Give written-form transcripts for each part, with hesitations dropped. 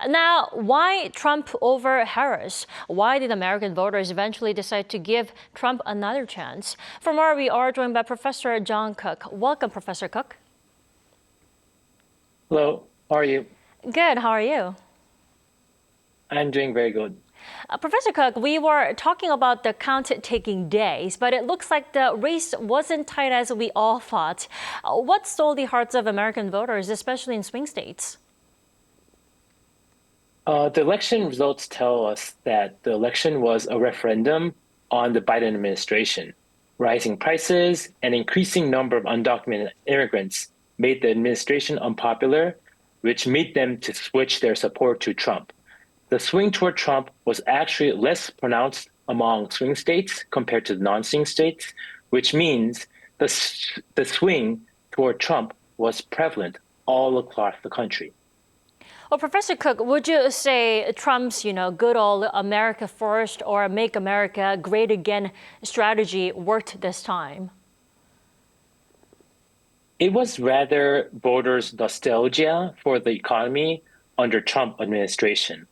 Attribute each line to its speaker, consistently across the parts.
Speaker 1: Now, why Trump over Harris? Why did American voters eventually decide to give Trump another chance? For more, we are joined by Professor John Kuk. Welcome, Professor Kuk.
Speaker 2: Hello, how are you?
Speaker 1: Good, how are you?
Speaker 2: I'm doing very good.
Speaker 1: Professor Kuk, we were talking about the count-taking days, but it looks like the race wasn't tight as we all thought. What stole the hearts of American voters, especially in swing states?
Speaker 2: The election results tell us that the election was a referendum on the Biden administration. Rising prices and increasing number of undocumented immigrants made the administration unpopular, which made them to switch their support to Trump. The swing toward Trump was actually less pronounced among swing states compared to non-swing states, which means the swing toward Trump was prevalent all across the country.
Speaker 1: Well, Professor Kuk, would you say Trump's, good old America first or make America great again strategy worked this time?
Speaker 2: It was rather voters' nostalgia for the economy under Trump administration.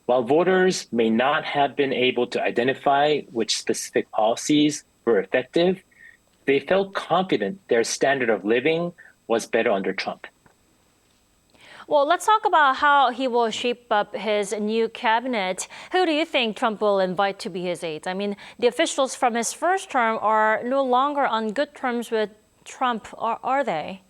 Speaker 2: While voters may not have been able to identify which specific policies were effective, they felt confident their standard of living was better under Trump.
Speaker 1: Well, let's talk about how he will shape up his new cabinet. Who do you think Trump will invite to be his aides? I mean, the officials from his first term are no longer on good terms with Trump, are they?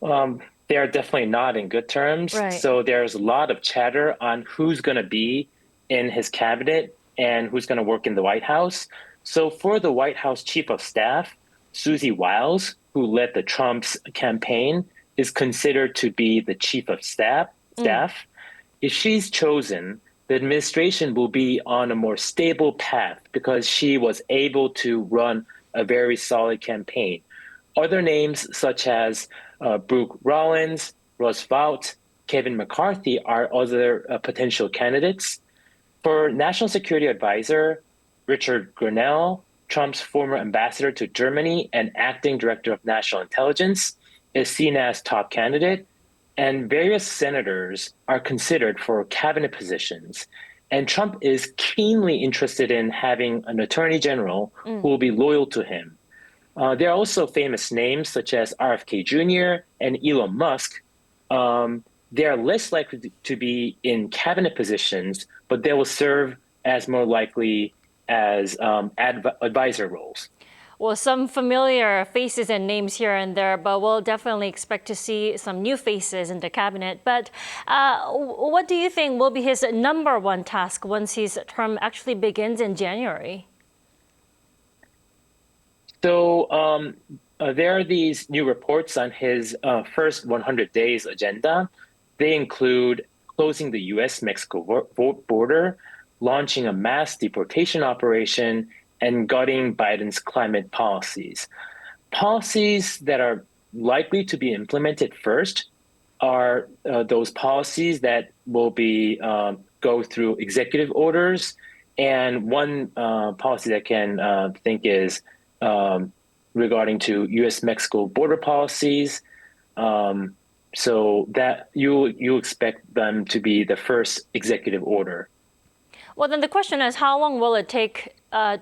Speaker 2: They are definitely not in good terms.
Speaker 1: Right.
Speaker 2: So there's a lot of chatter on who's going to be in his cabinet and who's going to work in the White House. So for the White House chief of staff, Susie Wiles, who led the Trump's campaign, is considered to be the chief of staff. If she's chosen, the administration will be on a more stable path because she was able to run a very solid campaign. Other names such as Brooke Rollins, Roosevelt, Kevin McCarthy are other potential candidates. For National Security Advisor, Richard Grenell, Trump's former ambassador to Germany and acting director of national intelligence, is seen as top candidate, and various senators are considered for cabinet positions. And Trump is keenly interested in having an attorney general who will be loyal to him. There are also famous names such as RFK Jr. and Elon Musk. They are less likely to be in cabinet positions, but they will serve as more likely as advisor roles.
Speaker 1: Well, some familiar faces and names here and there, but we'll definitely expect to see some new faces in the cabinet. But what do you think will be his number one task once his term actually begins in January?
Speaker 2: So there are these new reports on his first 100 days agenda. They include closing the U.S.-Mexico border, launching a mass deportation operation, and gutting Biden's climate policies. Policies that are likely to be implemented first are those policies that will be go through executive orders. And one policy that can think is regarding to U.S.-Mexico border policies. So that you expect them to be the first executive order.
Speaker 1: Well, then the question is, how long will it take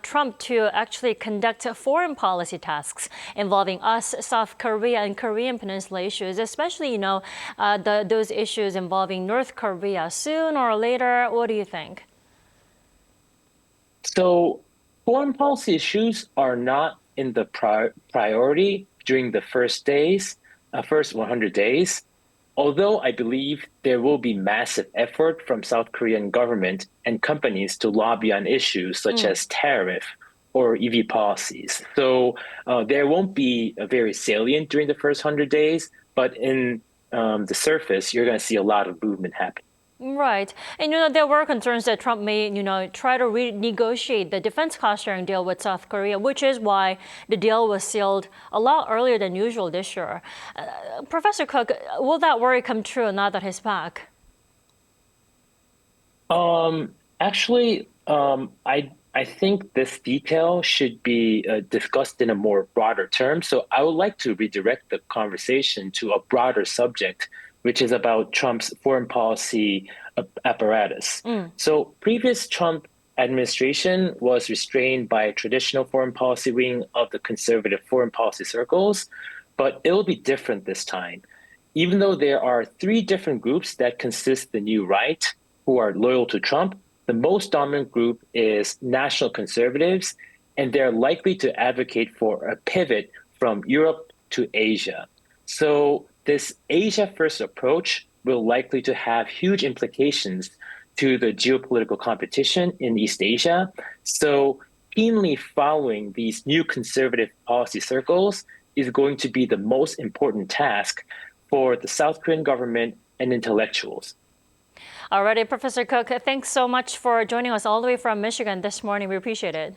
Speaker 1: Trump to actually conduct foreign policy tasks involving us, South Korea, and Korean Peninsula issues, especially, those issues involving North Korea soon or later? What do you think?
Speaker 2: So foreign policy issues are not in the priority during the first 100 days. Although I believe there will be massive effort from South Korean government and companies to lobby on issues such as tariff or EV policies. So there won't be a very salient during the first 100 days, but in the surface, you're going to see a lot of movement happen.
Speaker 1: Right. And, there were concerns that Trump may, try to renegotiate the defense cost sharing deal with South Korea, which is why the deal was sealed a lot earlier than usual this year. Professor Kuk, will that worry come true now that he's back?
Speaker 2: Actually, I think this detail should be discussed in a more broader term. So I would like to redirect the conversation to a broader subject, which is about Trump's foreign policy apparatus. So previous Trump administration was restrained by a traditional foreign policy wing of the conservative foreign policy circles, but it'll be different this time. Even though there are three different groups that consist the new right who are loyal to Trump, the most dominant group is national conservatives, and they're likely to advocate for a pivot from Europe to Asia. So this Asia first approach will likely to have huge implications to the geopolitical competition in East Asia. So keenly following these new conservative policy circles is going to be the most important task for the South Korean government and intellectuals.
Speaker 1: Alrighty, Professor Kuk, thanks so much for joining us all the way from Michigan this morning. We appreciate it.